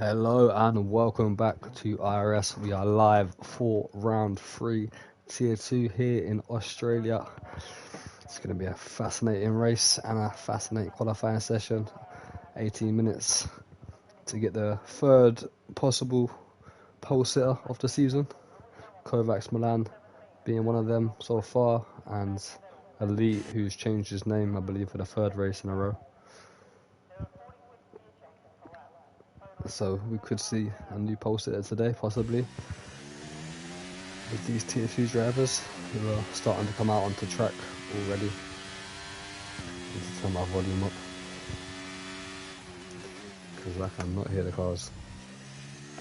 Hello and welcome back to IRS. We are live for round 3, tier 2 here in Australia. It's going to be a fascinating race and a fascinating qualifying session. 18 minutes to get the third possible pole sitter of the season. Kovacs Milan being one of them so far, and Elite, who's changed his name, I believe, for the third race in a row. So we could see a new pole sitter today, possibly, with these tier 2 drivers who are starting to come out onto track already. Need to turn my volume up because I cannot hear the cars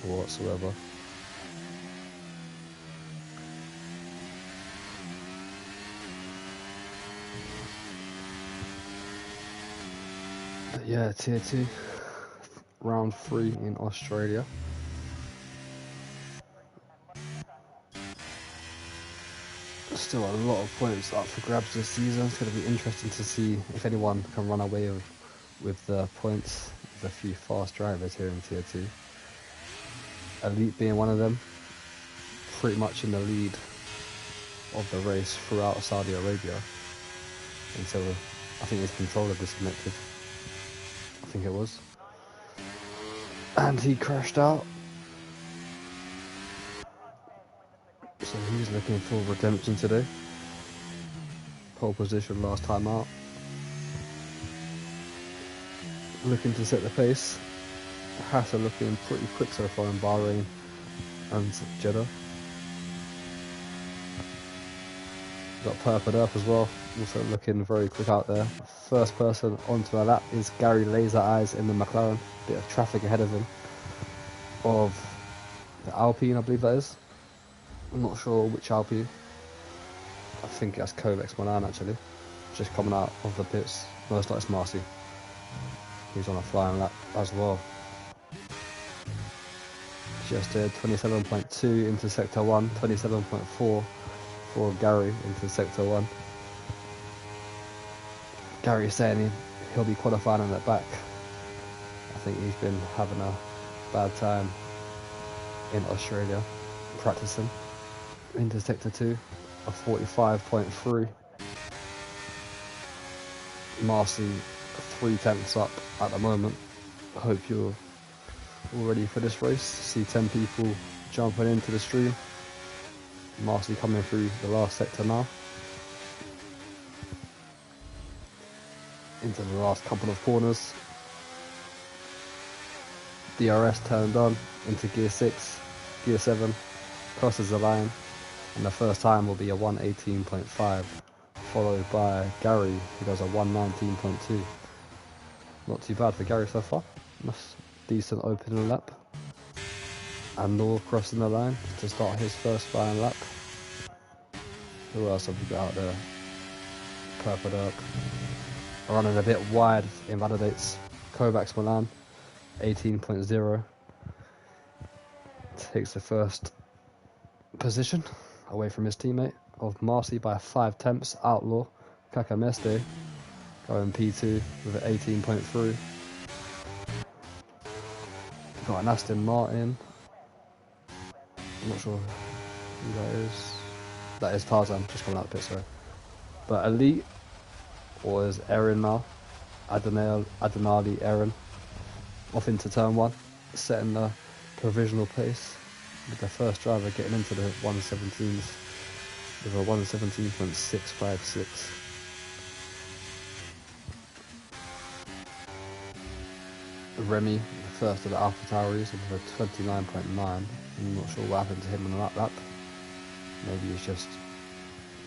whatsoever. But yeah, tier 2, round 3 in Australia. Still a lot of points up for grabs this season. It's going to be interesting to see if anyone can run away with the points. There's a few fast drivers here in tier 2. Elite being one of them, pretty much in the lead of the race throughout Saudi Arabia until I think his controller disconnected. I think it was. And he crashed out. So he's looking for redemption today. Pole position last time out. Looking to set the pace. Hassan looking pretty quick so far in Bahrain and Jeddah. Got purpled up as well, also looking very quick out there. First person onto a lap is Gary Laser Eyes in the McLaren. Bit of traffic ahead of him of the Alpine, I believe that is. I'm not sure which Alpine. I think that's Kovacs Milan actually. Just coming out of the pits. No, it's not, it's Marcy. He's on a flying lap as well. Just did 27.2 into sector 1, 27.4 for Gary into sector 1. Gary's saying he'll be qualifying in the back. I think he's been having a bad time in Australia practicing. Into sector 2, a 45.3. Marcy 3/10 up at the moment. I hope you're all ready for this race. See 10 people jumping into the stream. Marcy coming through the last sector now. Into the last couple of corners. DRS turned on into gear 6, gear 7, crosses the line, and the first time will be a 118.5, followed by Gary, who does a 119.2. Not too bad for Gary so far. That's decent opening lap. And Noor crossing the line to start his first flying lap. Who else have we got out there? Purple Dirk. Running a bit wide, invalidates Kovacs Milan, 18.0. Takes the first position away from his teammate of Marcy by 5/10. Outlaw Kakameste going P2 with an 18.3. Got an Aston Martin. I'm not sure who that is. That is Tarzan, just coming out of the pit, sorry. But Elite, or is Erin now, Adenali Erin, off into turn 1, setting the provisional pace with the first driver getting into the 117s with a 117.656. Remy, the first of the Alpha Tauris, with a 29.9. I'm not sure what happened to him on that lap. Maybe he's just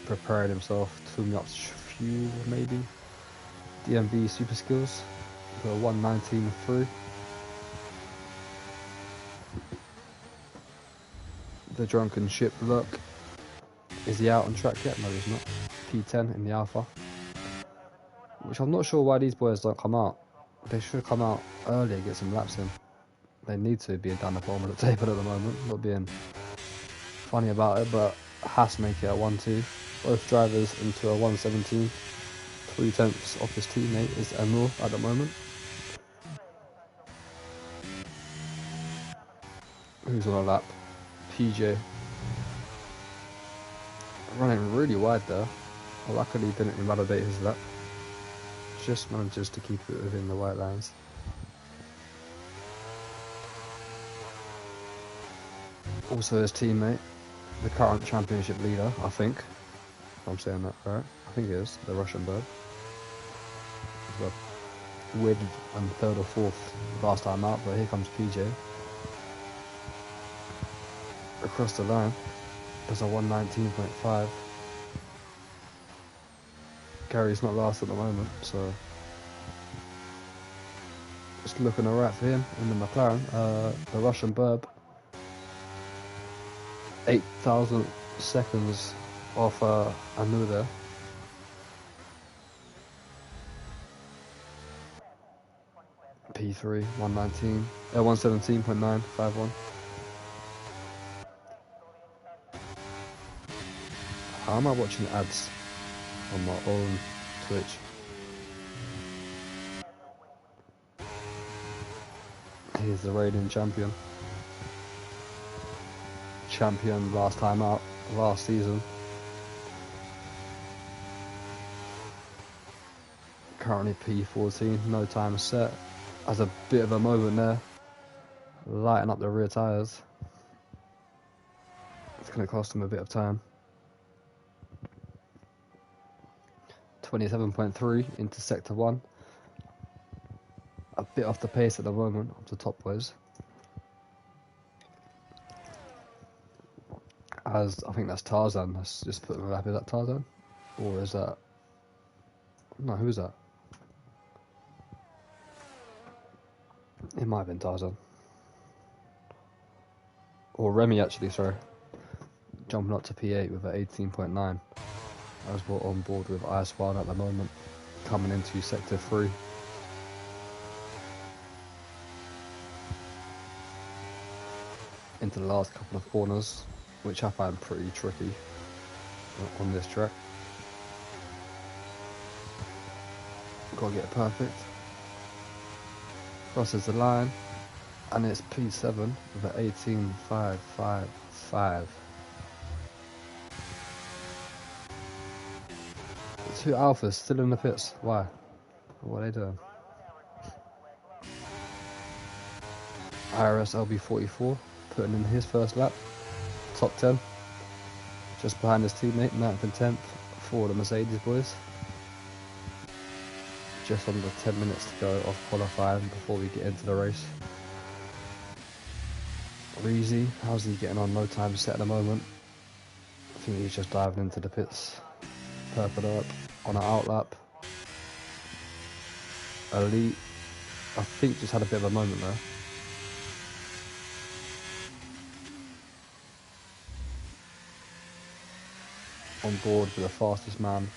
preparing himself, tuning up fuel, maybe. DMV Super Skills, with a 119.3. The Drunken Ship look. Is he out on track yet? No, he's not. P10 in the Alpha. Which I'm not sure why these boys don't come out. They should come out early and get some laps in. They need to, being down the bottom of the table at the moment. Not being funny about it, but has to make it at 1-2. Both drivers into a 117. 3/10 off his teammate is Emil at the moment. Who's on a lap? PJ. Running really wide there. Luckily didn't invalidate his lap. Just manages to keep it within the white lines. Also his teammate, the current championship leader, I think. If I'm saying that right. I think it is, the Russian bird. Weird and third or fourth last time out, but here comes PJ. Across the line, does a 119.5. Gary's not last at the moment, so it's looking alright for him in the McLaren. The Russian Burb, 8,000 seconds off Anu there. P3, 117.951. How am I watching ads on my own Twitch? He's the reigning champion. Champion last time out, last season. Currently P14, no time set. Has a bit of a moment there. Lighting up the rear tyres. It's going to cost him a bit of time. 27.3 into sector 1. A bit off the pace at the moment of the top boys. As I think that's Tarzan. Let's just put him up. Is that Tarzan? Or is that... No, who's that? It might have been Tarzan. Or Remy actually, sorry. Jumping up to P8 with an 18.9. As we're on board with IRS at the moment. Coming into sector 3. Into the last couple of corners, which I find pretty tricky on this track. Gotta get it perfect. Crosses the line, and it's P7 with an 18.555. The two Alphas still in the pits. Why? What are they doing? IRS LB44 putting in his first lap. Top 10. Just behind his teammate, 9th and 10th for the Mercedes boys. Just under 10 minutes to go off qualifying before we get into the race. Reezy, how's he getting on? No time set at the moment. I think he's just diving into the pits. Purple up on an outlap. Elite, I think just had a bit of a moment there. On board with the fastest man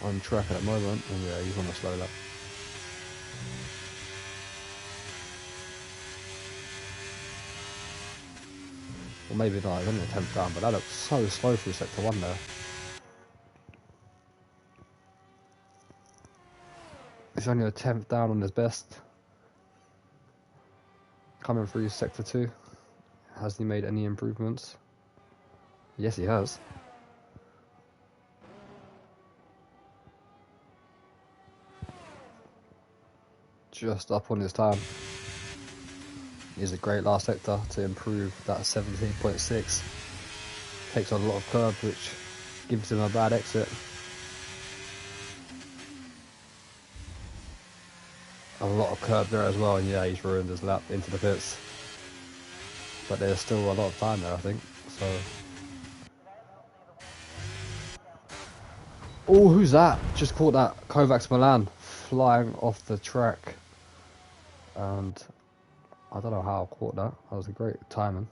on track at the moment, and yeah, he's on a slow lap. Well, maybe not, he's only a 10th down, but that looks so slow through sector 1 there. He's only a 10th down on his best. Coming through sector 2. Has he made any improvements? Yes, he has. Just up on his time. He's a great last sector to improve that 17.6. Takes on a lot of curb, which gives him a bad exit. A lot of curb there as well, and yeah, he's ruined his lap into the pits. But there's still a lot of time there, I think. So. Oh, who's that? Just caught that. Kovacs Milan flying off the track. And I don't know how I caught that. That was a great timing.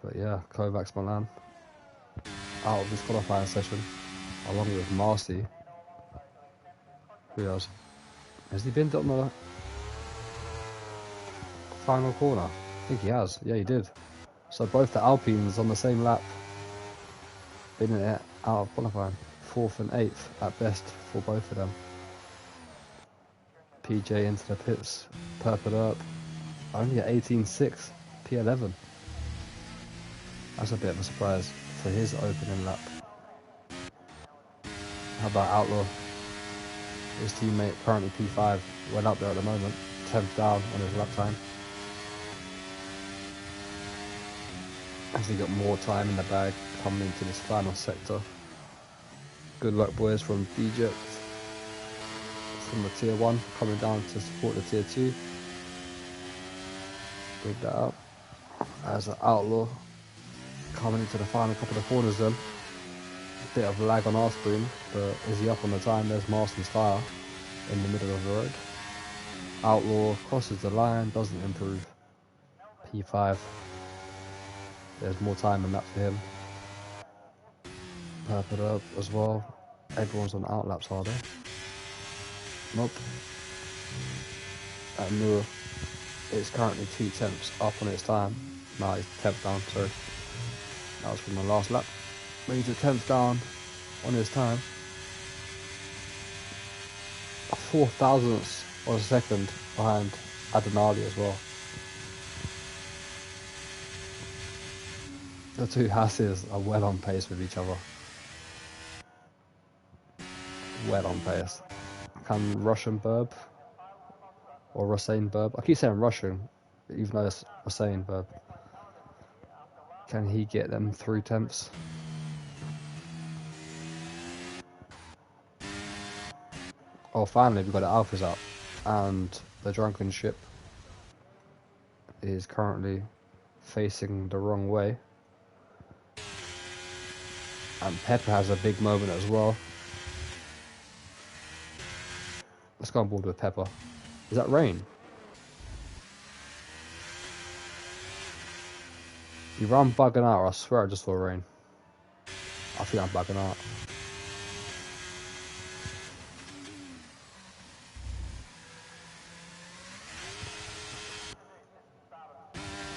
But yeah, Kovacs Milan out of this qualifying session, along with Marcy. Who else? Has he been on the final corner? I think he has. Yeah, he did. So both the Alpines on the same lap. Been in it out of qualifying. 4th and 8th at best for both of them. PJ into the pits. Purple up. Only at 18.6. P11. That's a bit of a surprise for his opening lap. How about Outlaw? His teammate, currently P5, well up there at the moment, 10th down on his lap time. As he got more time in the bag coming into this final sector. Good luck, boys, from Egypt, from the tier 1 coming down to support the tier 2. Big that up. As an Outlaw coming into the final couple of corners then. A bit of lag on our screen, but is he up on the time? There's Marston's tyre in the middle of the road. Outlaw crosses the line, doesn't improve. P5. There's more time in that for him. Purple up as well. Everyone's on outlaps, are they? Nope. At Moore, it's currently 2/10 up on its time. No, he's 10th down, sorry. That was from the last lap. But he's a 10th down on his time. 4,000ths of a second behind Adenali as well. The two Hasses are well on pace with each other. Well on pace. Can Russian Burb or Hussein Burb? I keep saying Russian, even though it's Hussein Burb. Can he get them 3/10? Oh, finally we got the Alphas up, and the drunken ship is currently facing the wrong way. And Pepper has a big moment as well. Let's go on board with Pepper. Is that rain? Either I'm bugging out or I swear I just saw rain. I think I'm bugging out.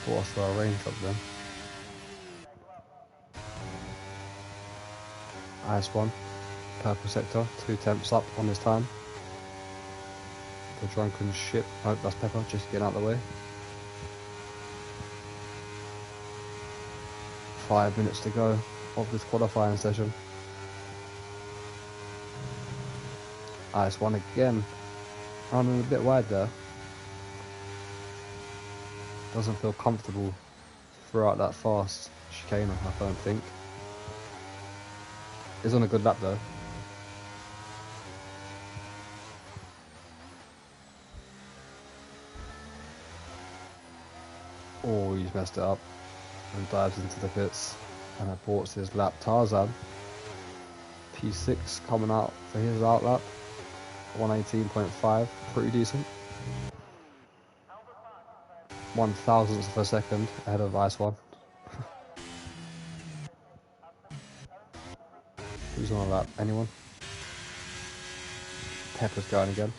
Thought I saw a rain drop then. IS1, purple sector, 2/10 up on his time. The drunken ship, oh that's Pepper, just getting out of the way. 5 minutes to go of this qualifying session. IS1 again, running a bit wide there. Doesn't feel comfortable throughout that fast chicane, I don't think. He's on a good lap though. Oh, he's messed it up and dives into the pits and aborts his lap. Tarzan, P6 coming out for his out lap, 118.5, pretty decent. 1,000ths of a second ahead of IS1. Who's on a lap? Anyone? Pepper's going again.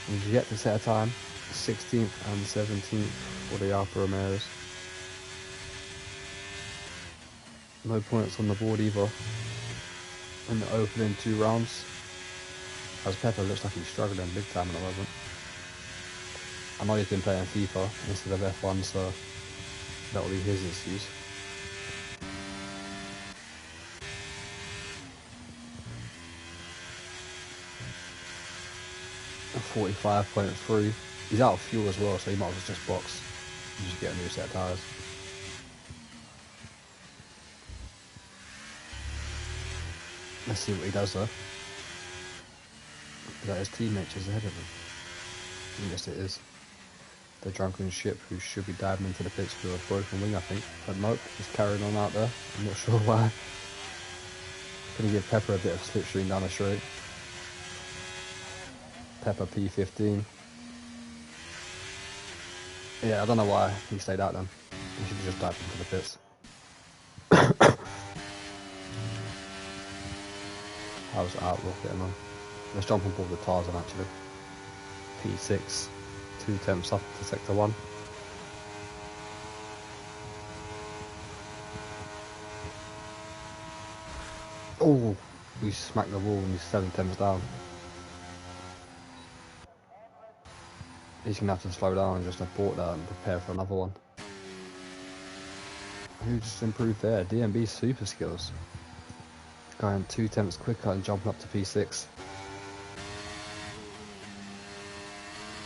He's yet to set a time. 16th and 17th for the Alfa Romeos. No points on the board either in the opening 2 rounds. As Pepper looks like he's struggling big time at the moment. I know he's been playing FIFA instead of F1, so that'll be his excuse. A 45.3. He's out of fuel as well, so he might as well just box and just get a new set of tyres. Let's see what he does though. Is that his teammate just ahead of him? Yes it is. The drunken ship who should be diving into the pits with a broken wing I think. But nope, he's carrying on out there. I'm not sure why. Gonna give Pepper a bit of slipstream down the straight. Pepper P15. Yeah, I don't know why he stayed out then. He should have just dived into the pits. How's Outlaw getting on? Let's jump on board with Tarzan actually. P6, 2/10 up to sector 1. Oh, we smacked the wall and he's 7/10 down. He's going to have to slow down and just abort that and prepare for another one. Who just improved there? DMB super skills. Going 2 temps quicker and jumping up to P6.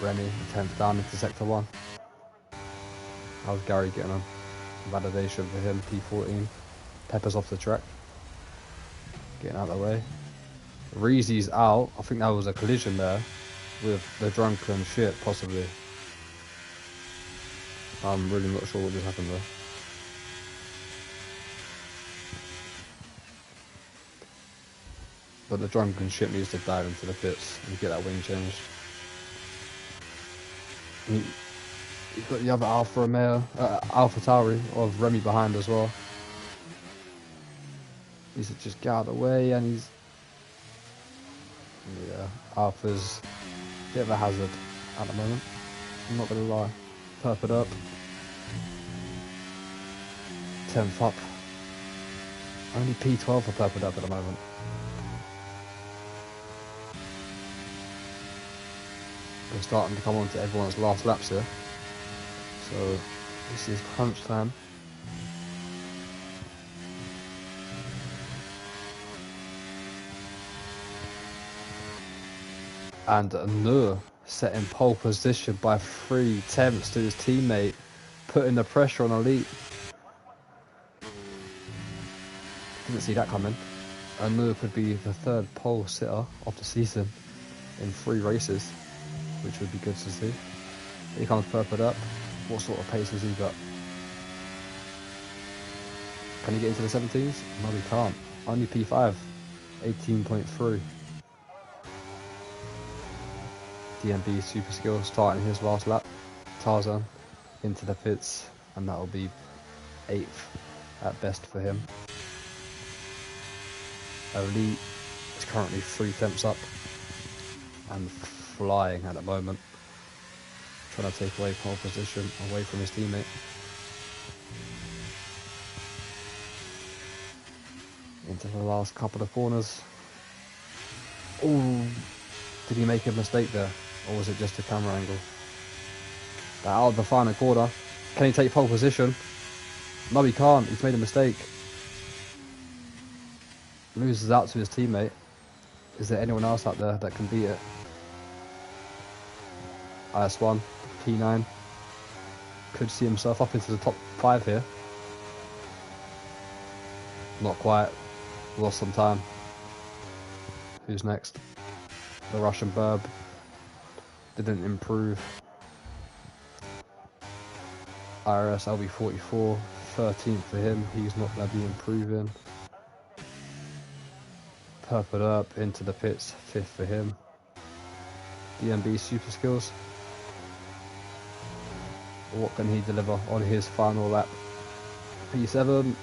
Remy, 10th down into Sector 1. How's Gary getting on? Validation for him, P14. Pepper's off the track. Getting out of the way. Reezy's out. I think that was a collision there with the drunken shit, possibly. I'm really not sure what just happened there. But the drunken ship needs to dive into the pits and get that wing changed. You've got the other Alfa Romeo, Alpha Tauri of Remy behind as well. He's just get out of the way, and he's, yeah, Alpha's a bit of a hazard at the moment. I'm not gonna lie. Purple up. 10th up. Only P12 for purple up at the moment. We're starting to come on to everyone's last laps here. So this is crunch time. And Nur setting pole position by 3 tenths to his teammate, putting the pressure on Elite. Didn't see that coming. Nur could be the 3rd pole sitter of the season in 3 races, which would be good to see. Here comes Purple up. What sort of pace has he got? Can he get into the 17s? No, he can't. Only P5. 18.3. DMB super skill starting his last lap. Tarzan into the pits, and that will be 8th at best for him. Elite is currently 3 temps up and flying at the moment, trying to take away pole position away from his teammate. Into the last couple of corners. Oh, did he make a mistake there, or was it just a camera angle? But out of the final corner, can he take pole position? No, he can't. He's made a mistake. Loses out to his teammate. Is there anyone else out there that can beat it? IS1, P9. Could see himself up into the top 5 here. Not quite. Lost some time. Who's next? The Russian Burb. Didn't improve. IRS LB44. 13th for him. He's not going to be improving. Purple up into the pits. 5th for him. DMB super skills. What can he deliver on his final lap? P7.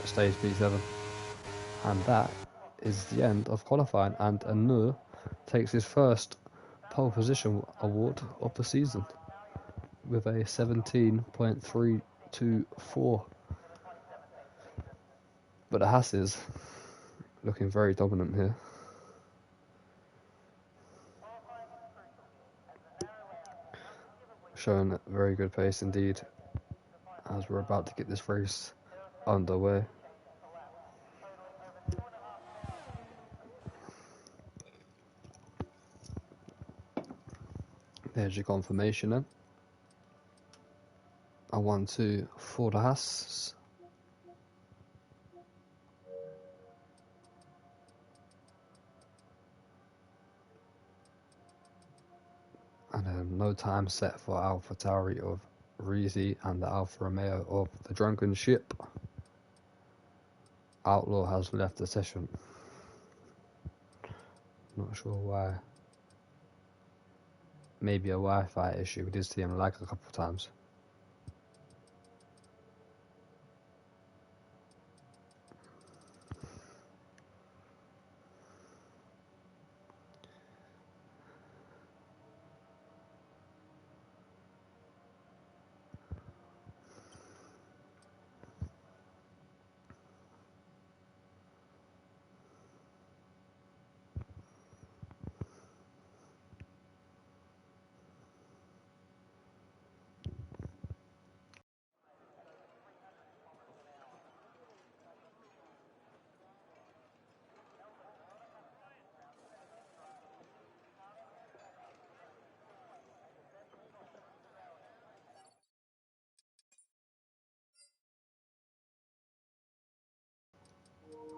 Stage P7. And that is the end of qualifying, and Nur takes his first pole position award of the season with a 17.324. But the Haas is looking very dominant here. Showing a very good pace indeed as we're about to get this race underway. There's your confirmation then. A 1-2 for the Haas. And no time set for Alpha Tauri of Reezy and the Alfa Romeo of the Drunken Ship. Outlaw has left the session. Not sure why. Maybe a Wi-Fi issue. We did see him lag a couple of times.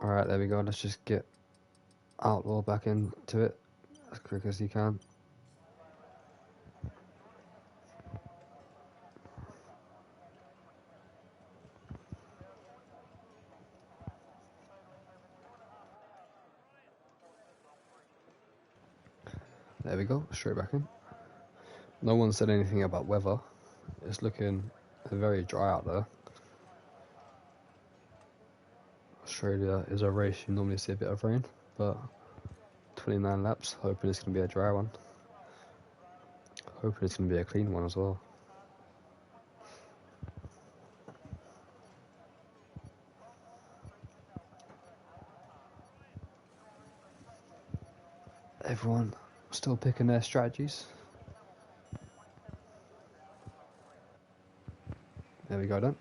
Alright, there we go. Let's just get Outlaw back into it as quick as you can. There we go, straight back in. No one said anything about weather. It's looking very dry out there. Australia is a race you normally see a bit of rain, but 29 laps, hoping it's going to be a dry one. Hoping it's going to be a clean one as well. Everyone still picking their strategies. There we go then.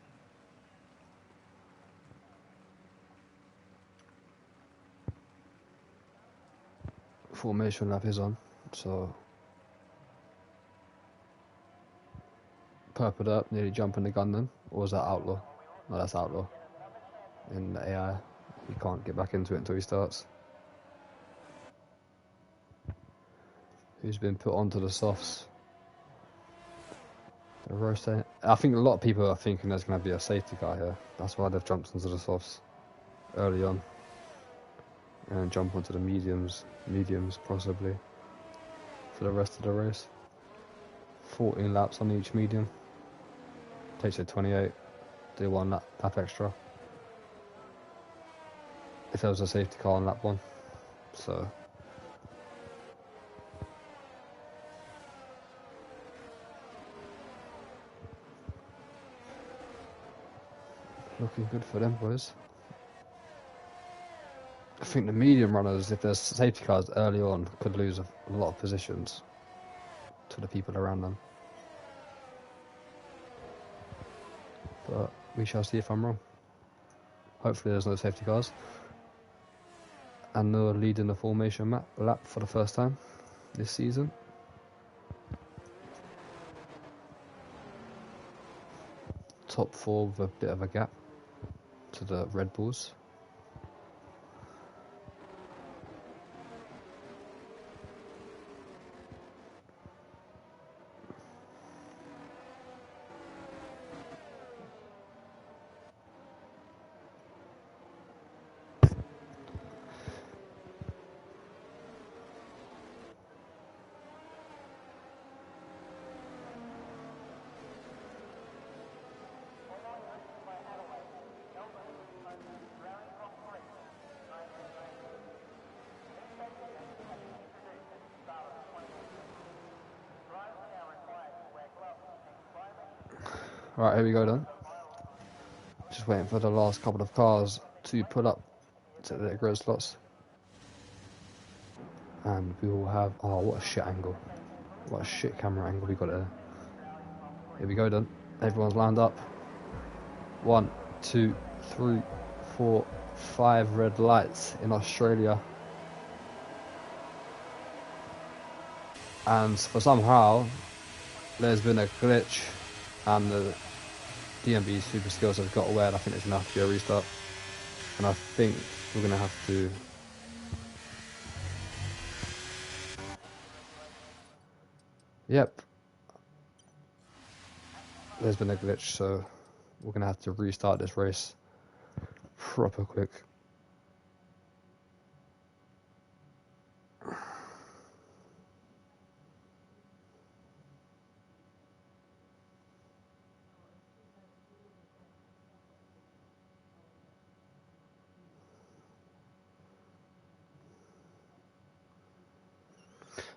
Formation lap is on, so purpled up, nearly jumping the gun then. Or was that Outlaw? No, that's Outlaw. In the AI, he can't get back into it until he starts. Who's been put onto the softs? The roasting. I think a lot of people are thinking there's going to be a safety car here. That's why they've jumped into the softs early on. And jump onto the mediums possibly, for the rest of the race. 14 laps on each medium. Takes it 28. Do one lap extra. If there was a safety car on lap 1. So looking good for them boys. I think the medium runners, if there's safety cars early on, could lose a lot of positions to the people around them. But we shall see if I'm wrong. Hopefully there's no safety cars. And no lead in the formation lap for the first time this season. Top 4 with a bit of a gap to the Red Bulls. Right, here we go then. Just waiting for the last couple of cars to pull up to their grid slots. And we will have... Oh, what a shit angle. What a shit camera angle we got there. Here we go then. Everyone's lined up. 1, 2, 3, 4, 5 red lights in Australia. And for somehow, there's been a glitch and the DMB super skills have got away, and I think there's going to have to be a restart. And I think we're going to have to... Yep. There's been a glitch, so we're going to have to restart this race proper quick.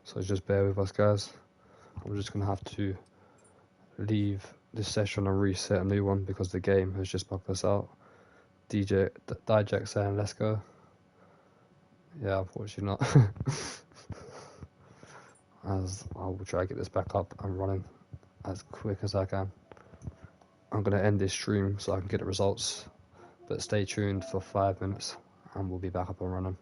So just bear with us, guys. I'm just going to have to leave this session and reset a new one because the game has just bugged us out. Dijak saying let's go. Yeah, unfortunately not. As I will try to get this back up and running as quick as I can. I'm going to end this stream so I can get the results, but stay tuned for 5 minutes and we'll be back up and running.